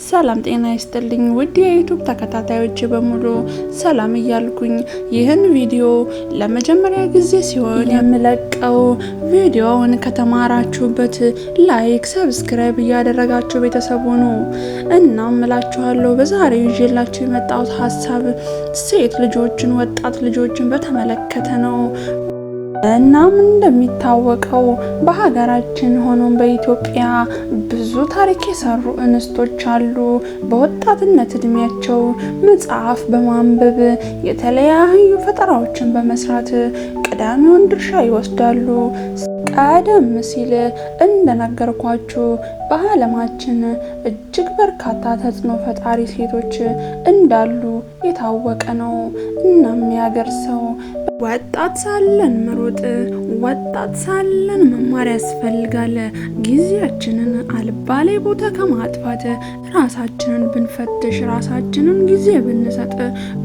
ሰላም ጤና ይስጥልኝ ውድ የዩቲዩብ ተከታታዮች በሙሉ ሰላም እያልኩኝ ይህን ቪዲዮ ለመጀመሪያ ጊዜ ሲሆን የምለቀው ቪዲዮውን ከተማራችሁበት ላይክ ሰብስክራይብ እያደረጋችሁ ቤተሰብ ሁኑ። እናም እላችኋለሁ በዛሬው ይዤላችሁ የመጣሁት ሀሳብ ሴት ልጆችን ወጣት ልጆችን በተመለከተ ነው። እናም እንደሚታወቀው በሀገራችን ሆኖም በኢትዮጵያ ብዙ ታሪክ የሰሩ እንስቶች አሉ። በወጣትነት እድሜያቸው መጽሐፍ በማንበብ የተለያዩ ፈጠራዎችን በመስራት ቀዳሚውን ድርሻ ይወስዳሉ። ቀደም ሲል እንደነገርኳችሁ በዓለማችን እጅግ በርካታ ተጽዕኖ ፈጣሪ ሴቶች እንዳሉ የታወቀ ነው። እናም ያገር ሰው ወጣት ሳለን መሮጥ፣ ወጣት ሳለን መማር ያስፈልጋል። ጊዜያችንን አልባሌ ቦታ ከማጥፋት ራሳችንን ብንፈትሽ፣ ራሳችንን ጊዜ ብንሰጥ፣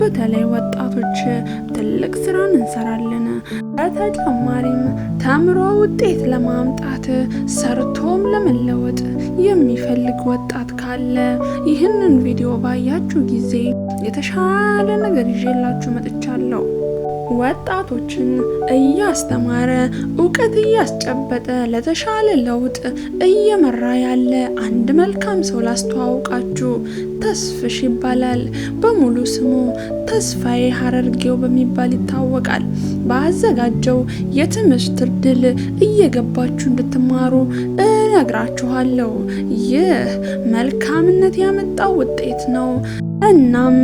በተለይ ወጣቶች ትልቅ ስራን እንሰራለን። በተጨማሪም ተምሮ ውጤት ለማምጣት ሰርቶም ለመለወጥ የሚፈልግ ወጣት ካለ ይህንን ቪዲዮ ባያችሁ ጊዜ የተሻለ ነገር ይዤላችሁ መጥቻለሁ። ወጣቶችን እያስተማረ እውቀት እያስጨበጠ ለተሻለ ለውጥ እየመራ ያለ አንድ መልካም ሰው ላስተዋውቃችሁ። ተስፍሽ ይባላል። በሙሉ ስሙ ተስፋዬ ሀረርጌው በሚባል ይታወቃል። ባዘጋጀው የትምህርት ዕድል እየገባችሁ እንድትማሩ እነግራችኋለሁ። ይህ መልካምነት ያመጣው ውጤት ነው። እናም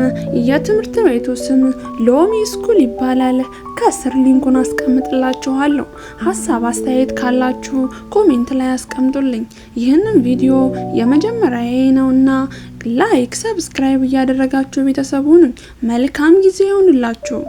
የትምህርት ቤቱ ስም ሎሚ ስኩል ይባላል። ከስር ሊንኩን አስቀምጥላችኋለሁ። ሀሳብ አስተያየት ካላችሁ ኮሜንት ላይ አስቀምጡልኝ። ይህንን ቪዲዮ የመጀመሪያዬ ነውና ላይክ ሰብስክራይብ እያደረጋችሁ ቤተሰቡን መልካም ጊዜ ይሁንላችሁ።